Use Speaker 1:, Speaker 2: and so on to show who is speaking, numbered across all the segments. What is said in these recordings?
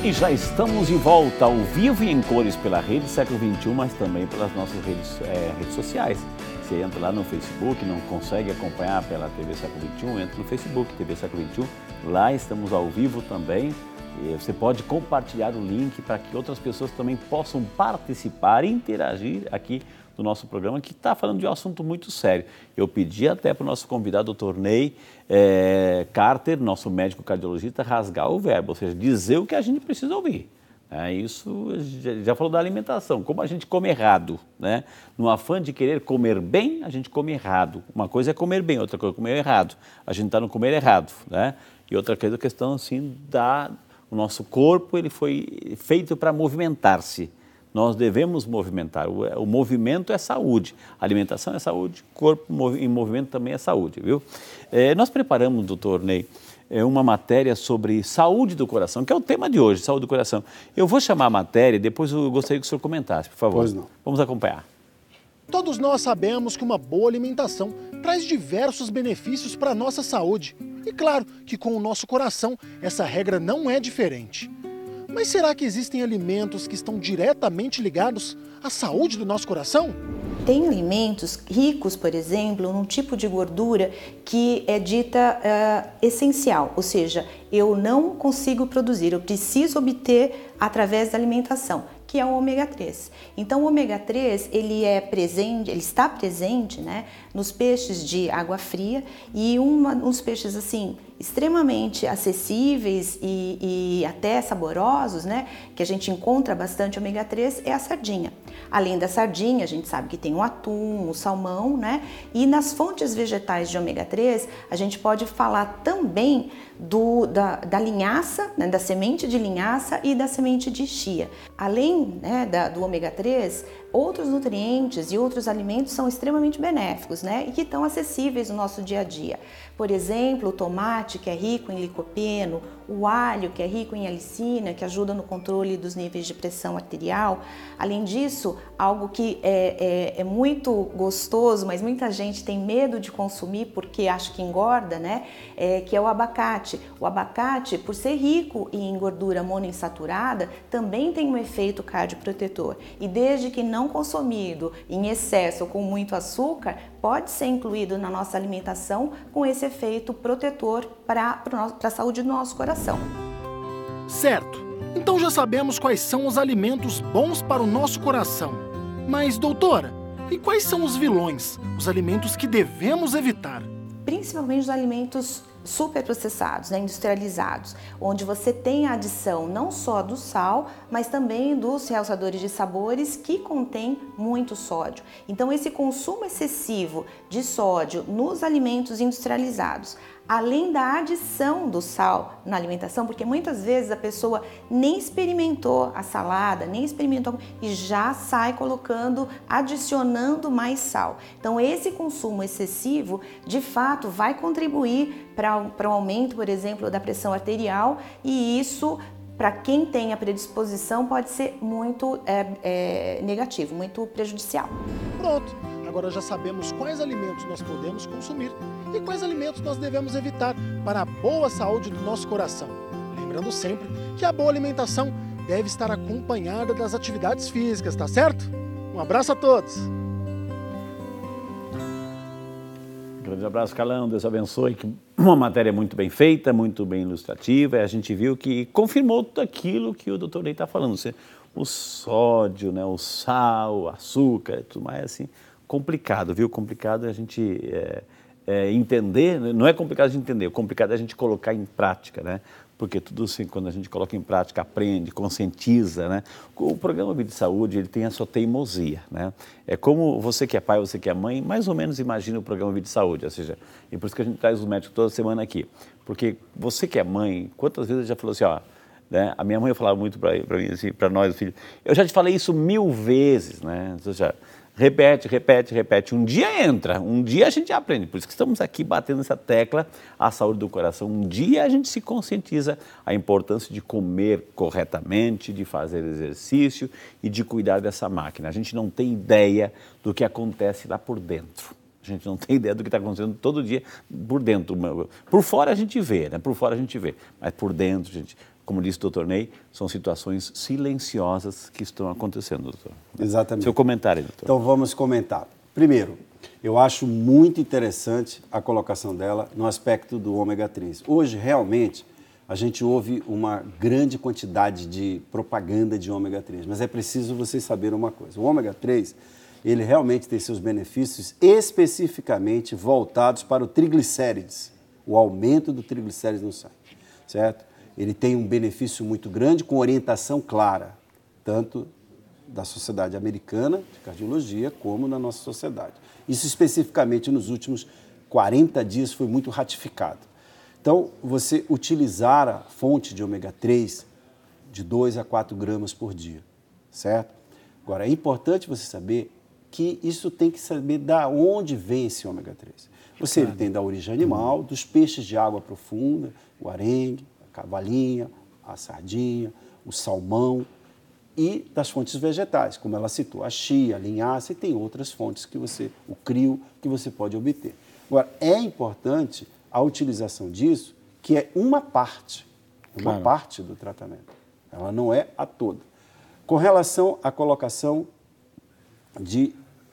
Speaker 1: E já estamos de volta ao vivo e em cores pela Rede Século XXI, mas também pelas nossas redes sociais. Você entra lá no Facebook, não consegue acompanhar pela TV Século XXI, entra no Facebook, TV Século XXI. Lá estamos ao vivo também. E você pode compartilhar o link para que outras pessoas também possam participar e interagir aqui do nosso programa, que está falando de um assunto muito sério. Eu pedi até para o nosso convidado, o Dr. Ney Carter, nosso médico cardiologista, rasgar o verbo, ou seja, dizer o que a gente precisa ouvir. Isso já falou da alimentação, como a gente come errado, né? No afã de querer comer bem, a gente come errado. Uma coisa é comer bem, outra coisa é comer errado. A gente está no comer errado, né? E outra coisa é a questão assim o nosso corpo, ele foi feito para movimentar-se. Nós devemos movimentar. O movimento é saúde. A alimentação é saúde, corpo em movimento também é saúde, viu? Nós preparamos, doutor Ney, uma matéria sobre saúde do coração, que é o tema de hoje, saúde do coração. Eu vou chamar a matéria e depois eu gostaria que o senhor comentasse, por favor.
Speaker 2: Pois não.
Speaker 1: Vamos acompanhar.
Speaker 2: Todos nós sabemos que uma boa alimentação traz diversos benefícios para a nossa saúde. E claro que com o nosso coração essa regra não é diferente. Mas será que existem alimentos que estão diretamente ligados à saúde do nosso coração?
Speaker 3: Tem alimentos ricos, por exemplo, num tipo de gordura que é dita essencial, ou seja, eu não consigo produzir, eu preciso obter através da alimentação, que é o ômega 3. Então o ômega 3, ele está presente, né, nos peixes de água fria e uns peixes assim extremamente acessíveis e até saborosos, né, que a gente encontra bastante ômega 3 é a sardinha. Além da sardinha, a gente sabe que tem o atum, o salmão, né? E nas fontes vegetais de ômega 3, a gente pode falar também da linhaça, né? Da semente de linhaça e da semente de chia. Além, né, do ômega 3, outros nutrientes e outros alimentos são extremamente benéficos, né? E que estão acessíveis no nosso dia a dia. Por exemplo, o tomate, que é rico em licopeno, o alho, que é rico em alicina, que ajuda no controle dos níveis de pressão arterial. Além disso, algo que é muito gostoso, mas muita gente tem medo de consumir porque acha que engorda, né? Que é o abacate. O abacate, por ser rico em gordura monoinsaturada, também tem um efeito cardioprotetor. E desde que não consumido em excesso ou com muito açúcar, pode ser incluído na nossa alimentação com esse efeito protetor para a saúde do nosso coração.
Speaker 2: Certo. Então já sabemos quais são os alimentos bons para o nosso coração. Mas, doutora, e quais são os vilões, os alimentos que devemos evitar?
Speaker 3: Principalmente os alimentos superprocessados, né, industrializados, onde você tem a adição não só do sal, mas também dos realçadores de sabores que contém muito sódio. Então esse consumo excessivo de sódio nos alimentos industrializados, além da adição do sal na alimentação, porque muitas vezes a pessoa nem experimentou a salada, nem experimentou e já sai colocando, adicionando mais sal. Então esse consumo excessivo, de fato, vai contribuir para o aumento, por exemplo, da pressão arterial, e isso, para quem tem a predisposição, pode ser muito negativo, muito prejudicial.
Speaker 2: Pronto, agora já sabemos quais alimentos nós podemos consumir e quais alimentos nós devemos evitar para a boa saúde do nosso coração. Lembrando sempre que a boa alimentação deve estar acompanhada das atividades físicas, tá certo? Um abraço a todos!
Speaker 1: Grande abraço, Calão, Deus abençoe. Uma matéria muito bem feita, muito bem ilustrativa. A gente viu que confirmou tudo aquilo que o doutor Ney está falando. O sódio, né, o sal, o açúcar, tudo mais assim, complicado, viu? Complicado a gente entender, não é complicado de entender, o complicado é a gente colocar em prática, né? Porque tudo assim, quando a gente coloca em prática, aprende, conscientiza, né? O programa Vida e Saúde, ele tem a sua teimosia, né? É como você que é pai, você que é mãe, mais ou menos imagina o programa Vida e Saúde, ou seja, e por isso que a gente traz os médicos toda semana aqui. Porque você que é mãe, quantas vezes já falou assim, ó, né? A minha mãe falava muito para mim, assim, para nós, filhos, eu já te falei isso 1000 vezes, né? Ou seja, repete, repete, repete. Um dia entra, um dia a gente aprende. Por isso que estamos aqui batendo essa tecla, a saúde do coração. Um dia a gente se conscientiza a importância de comer corretamente, de fazer exercício e de cuidar dessa máquina. A gente não tem ideia do que acontece lá por dentro. A gente não tem ideia do que está acontecendo todo dia por dentro. Por fora a gente vê, né? Por fora a gente vê, mas por dentro, gente, como disse o doutor Ney, são situações silenciosas que estão acontecendo, doutor.
Speaker 4: Exatamente.
Speaker 1: Seu comentário, doutor.
Speaker 4: Então vamos comentar. Primeiro, eu acho muito interessante a colocação dela no aspecto do ômega 3. Hoje, realmente, a gente ouve uma grande quantidade de propaganda de ômega 3, mas é preciso vocês saberem uma coisa. O ômega 3, ele realmente tem seus benefícios especificamente voltados para o triglicérides, o aumento do triglicérides no sangue, certo? Ele tem um benefício muito grande com orientação clara, tanto da Sociedade Americana de Cardiologia como na nossa sociedade. Isso especificamente nos últimos 40 dias foi muito ratificado. Então, você utilizar a fonte de ômega 3 de 2 a 4 gramas por dia, certo? Agora, é importante você saber que isso tem que saber de onde vem esse ômega 3. Ele tem da origem animal, dos peixes de água profunda, o arengue, a cavalinha, a sardinha, o salmão e das fontes vegetais, como ela citou, a chia, a linhaça e tem outras fontes que o crio, que você pode obter. Agora, é importante a utilização disso, que é uma parte do tratamento. Ela não é a toda. Com relação à colocação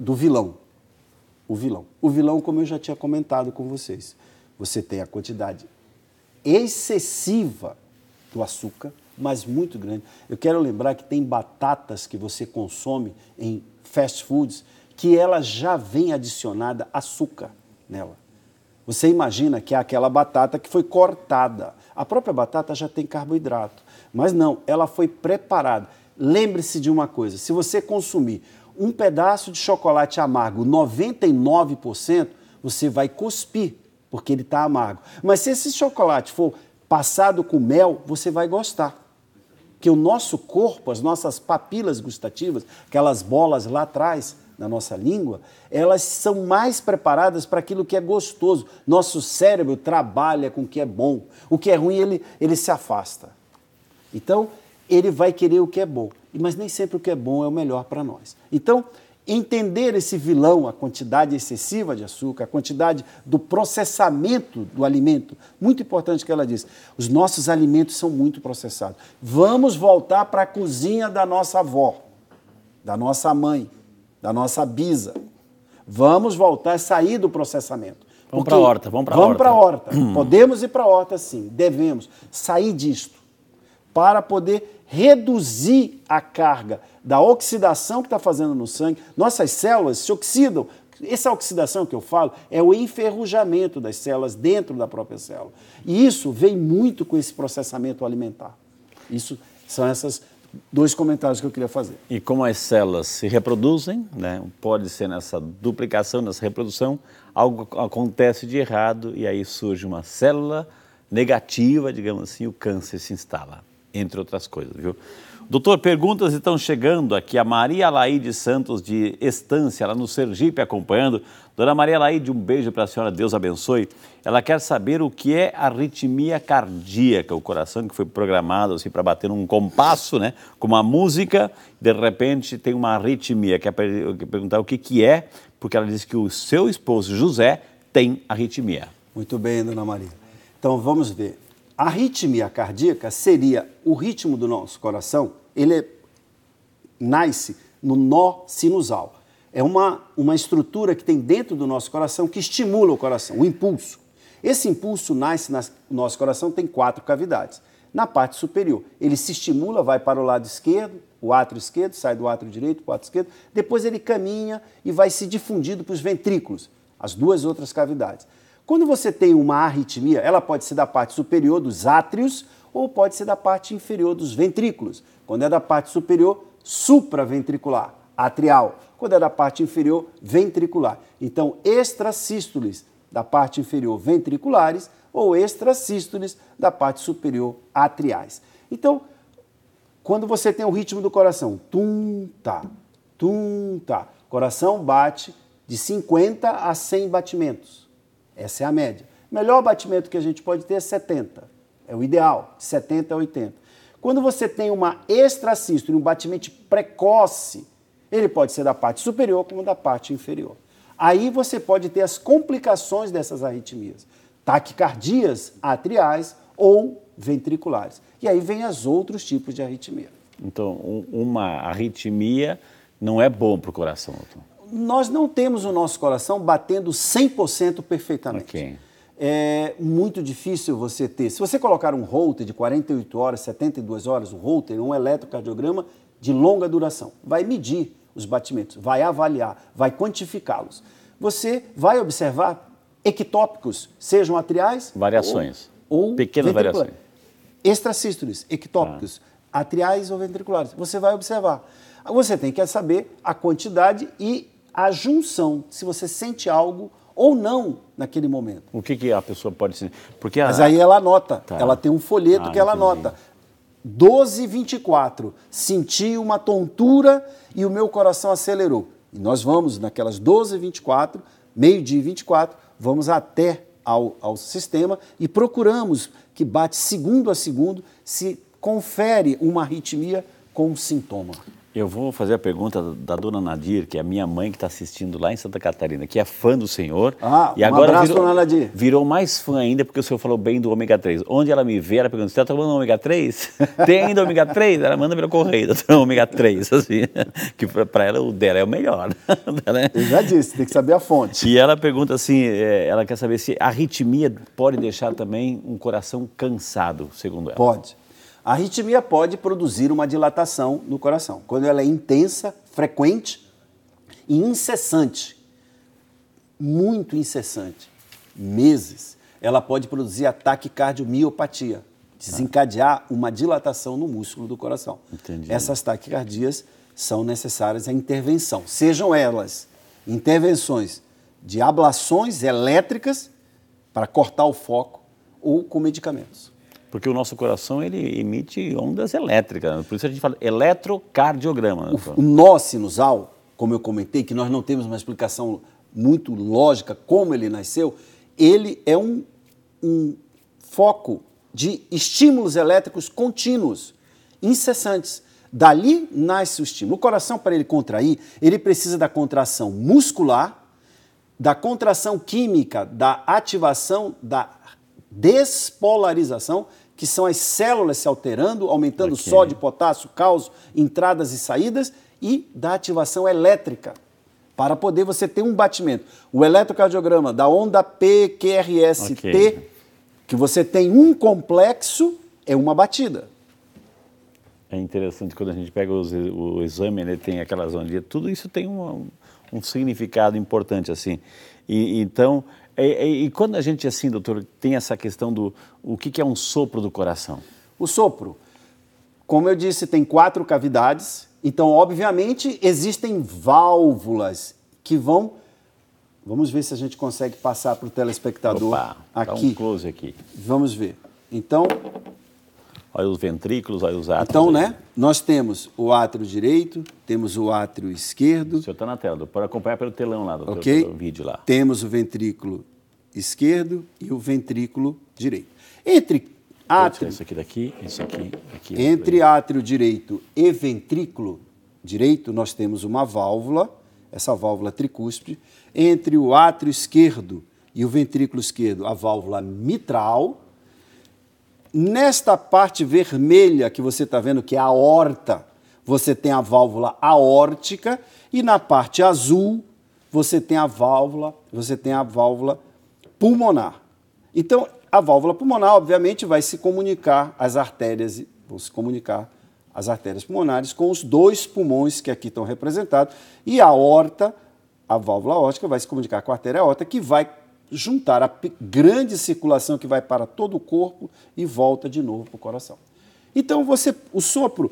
Speaker 4: do vilão. O vilão, como eu já tinha comentado com vocês, você tem a quantidade excessiva do açúcar, mas muito grande. Eu quero lembrar que tem batatas que você consome em fast foods que ela já vem adicionada açúcar nela. Você imagina que é aquela batata que foi cortada. A própria batata já tem carboidrato, mas não, ela foi preparada. Lembre-se de uma coisa, se você consumir um pedaço de chocolate amargo, 99%, você vai cuspir, porque ele está amargo. Mas se esse chocolate for passado com mel, você vai gostar. Porque o nosso corpo, as nossas papilas gustativas, aquelas bolas lá atrás na nossa língua, elas são mais preparadas para aquilo que é gostoso. Nosso cérebro trabalha com o que é bom. O que é ruim, ele se afasta. Então, ele vai querer o que é bom. Mas nem sempre o que é bom é o melhor para nós. Então, entender esse vilão, a quantidade excessiva de açúcar, a quantidade do processamento do alimento, muito importante que ela diz, os nossos alimentos são muito processados. Vamos voltar para a cozinha da nossa avó, da nossa mãe, da nossa bisa. Vamos voltar a sair do processamento.
Speaker 1: Vamos para a horta, vamos para a horta.
Speaker 4: Vamos para a horta. Podemos ir para a horta, sim, devemos sair disto para poder reduzir a carga da oxidação que está fazendo no sangue. Nossas células se oxidam. Essa oxidação que eu falo é o enferrujamento das células dentro da própria célula. E isso vem muito com esse processamento alimentar. Isso são esses 2 comentários que eu queria fazer.
Speaker 1: E como as células se reproduzem, né, pode ser nessa duplicação, nessa reprodução, algo acontece de errado e aí surge uma célula negativa, digamos assim, o câncer se instala, entre outras coisas, viu? Doutor, perguntas estão chegando aqui. A Maria Laide Santos, de Estância, lá no Sergipe, acompanhando. Dona Maria Laide, um beijo para a senhora, Deus abençoe. Ela quer saber o que é arritmia cardíaca, o coração que foi programado assim, para bater num compasso, né, com uma música, de repente tem uma arritmia. Quer perguntar o que é, porque ela disse que o seu esposo, José, tem arritmia.
Speaker 4: Muito bem, dona Maria. Então, vamos ver. A arritmia cardíaca seria o ritmo do nosso coração, nasce no nó sinusal. É uma estrutura que tem dentro do nosso coração que estimula o coração, o impulso. Esse impulso nasce no nosso coração, tem 4 cavidades. Na parte superior, ele se estimula, vai para o lado esquerdo, o átrio esquerdo, sai do átrio direito para o átrio esquerdo, depois ele caminha e vai se difundindo para os ventrículos, as 2 outras cavidades. Quando você tem uma arritmia, ela pode ser da parte superior dos átrios ou pode ser da parte inferior dos ventrículos. Quando é da parte superior, supraventricular, atrial. Quando é da parte inferior, ventricular. Então, extrasístoles da parte inferior ventriculares ou extrasístoles da parte superior atriais. Então, quando você tem o ritmo do coração, tum-tá, coração bate de 50 a 100 batimentos. Essa é a média. O melhor batimento que a gente pode ter é 70. É o ideal, de 70 a 80. Quando você tem uma extrasístole, um batimento precoce, ele pode ser da parte superior como da parte inferior. Aí você pode ter as complicações dessas arritmias. Taquicardias atriais ou ventriculares. E aí vem os outros tipos de arritmia.
Speaker 1: Então, uma arritmia não é bom para o coração, doutor?
Speaker 4: Nós não temos o nosso coração batendo 100% perfeitamente.
Speaker 1: Ok.
Speaker 4: É muito difícil você ter. Se você colocar um Holter de 48 horas, 72 horas, um Holter, um eletrocardiograma de longa duração, vai medir os batimentos, vai avaliar, vai quantificá-los. Você vai observar ectópicos, sejam atriais...
Speaker 1: Variações.
Speaker 4: Ou
Speaker 1: pequenas variações.
Speaker 4: Extrasístoles, ectópicos, atriais ou ventriculares. Você vai observar. Você tem que saber a quantidade e a junção, se você sente algo ou não naquele momento.
Speaker 1: O que a pessoa pode sentir? Porque
Speaker 4: Mas aí ela anota,
Speaker 1: Tá.
Speaker 4: ela tem um folheto que ela
Speaker 1: entendi.
Speaker 4: anota. 12h24, senti uma tontura e o meu coração acelerou. E nós vamos naquelas 12h24, meio-dia e 24, vamos até ao sistema e procuramos que bate segundo a segundo se confere uma arritmia com um sintoma.
Speaker 1: Eu vou fazer a pergunta da dona Nadir, que é a minha mãe que está assistindo lá em Santa Catarina, que é fã do senhor.
Speaker 4: Um abraço, dona Nadir.
Speaker 1: Virou mais fã ainda porque o senhor falou bem do ômega 3. Onde ela me vê, ela pergunta, você está tomando ômega 3? Tem ainda ômega 3? Ela manda pelo correio, ômega 3, assim, que para ela o dela é o melhor.
Speaker 4: Eu já disse, tem que saber a fonte.
Speaker 1: E ela pergunta assim, ela quer saber se a arritmia pode deixar também um coração cansado, segundo ela.
Speaker 4: Pode. A arritmia pode produzir uma dilatação no coração. Quando ela é intensa, frequente e incessante, muito incessante, meses, ela pode produzir ataque cardiomiopatia, desencadear uma dilatação no músculo do coração.
Speaker 1: Entendi.
Speaker 4: Essas taquicardias são necessárias a intervenção, sejam elas intervenções de ablações elétricas para cortar o foco ou com medicamentos.
Speaker 1: Porque o nosso coração, ele emite ondas elétricas, né? Por isso a gente fala eletrocardiograma. Né?
Speaker 4: O nó sinusal, como eu comentei, que nós não temos uma explicação muito lógica como ele nasceu, ele é um foco de estímulos elétricos contínuos, incessantes. Dali nasce o estímulo. O coração, para ele contrair, ele precisa da contração muscular, da contração química, da ativação, da despolarização, que são as células se alterando, aumentando sódio, potássio, cálcio, entradas e saídas, e da ativação elétrica, para poder você ter um batimento. O eletrocardiograma da onda PQRS-T, que você tem um complexo, é uma batida.
Speaker 1: É interessante quando a gente pega o exame, ele tem aquelas ondinhas, tudo isso tem um significado importante, assim. Então, quando a gente, assim, doutor, tem essa questão do o que é um sopro do coração?
Speaker 4: O sopro, como eu disse, tem 4 cavidades, então, obviamente, existem válvulas que vão... Vamos ver se a gente consegue passar para o telespectador.
Speaker 1: Opa,
Speaker 4: aqui.
Speaker 1: Dá um close aqui.
Speaker 4: Vamos ver. Então...
Speaker 1: Olha os ventrículos, olha os átrios.
Speaker 4: Então, né, nós temos o átrio direito, temos o átrio esquerdo.
Speaker 1: O senhor está na tela, pode acompanhar pelo telão lá, doutor,
Speaker 4: ok?
Speaker 1: pelo vídeo lá.
Speaker 4: Temos o ventrículo esquerdo e o ventrículo direito. Entre átrio,
Speaker 1: Isso aqui daqui, isso aqui.
Speaker 4: entre átrio direito e ventrículo direito, nós temos uma válvula, essa válvula tricúspide. Entre o átrio esquerdo e o ventrículo esquerdo, a válvula mitral. Nesta parte vermelha que você está vendo, que é a aorta, você tem a válvula aórtica, e na parte azul você tem a válvula pulmonar. Então, a válvula pulmonar, obviamente, vai se comunicar as artérias pulmonares com os 2 pulmões que aqui estão representados, e a aorta, a válvula aórtica, vai se comunicar com a artéria aórtica, que vai juntar a grande circulação que vai para todo o corpo e volta de novo para o coração. Então, o sopro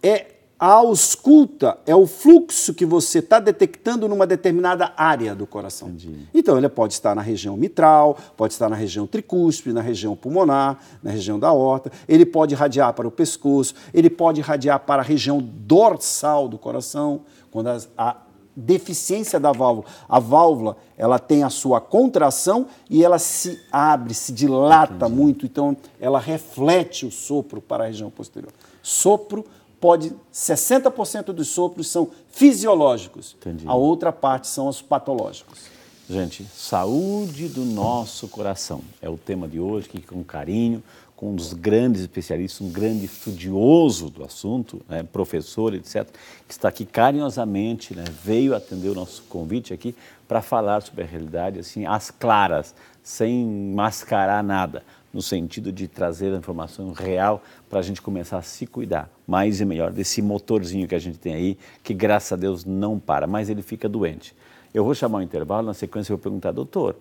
Speaker 4: é a ausculta, é o fluxo que você está detectando numa determinada área do coração.
Speaker 1: Entendi.
Speaker 4: Então, ele pode estar na região mitral, pode estar na região tricúspide, na região pulmonar, na região da aorta, ele pode irradiar para o pescoço, ele pode irradiar para a região dorsal do coração, quando a deficiência da válvula. A válvula, ela tem a sua contração e ela se abre, se dilata muito, então ela reflete o sopro para a região posterior. Sopro pode, 60% dos sopros são fisiológicos,
Speaker 1: Entendi.
Speaker 4: a outra parte são os patológicos.
Speaker 1: Gente, saúde do nosso coração é o tema de hoje, que com carinho, com um dos grandes especialistas, um grande estudioso do assunto, né, professor, etc., que está aqui carinhosamente, né, veio atender o nosso convite aqui para falar sobre a realidade, assim, às claras, sem mascarar nada, no sentido de trazer a informação real para a gente começar a se cuidar mais e melhor desse motorzinho que a gente tem aí, que graças a Deus não para, mas ele fica doente. Eu vou chamar um intervalo, na sequência eu vou perguntar, doutor,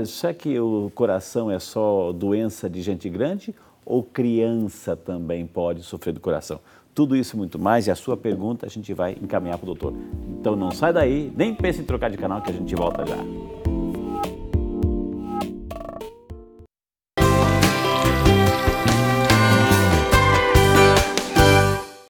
Speaker 1: será que o coração é só doença de gente grande ou criança também pode sofrer do coração? Tudo isso e muito mais, e a sua pergunta a gente vai encaminhar para o doutor. Então não sai daí, nem pense em trocar de canal que a gente volta já.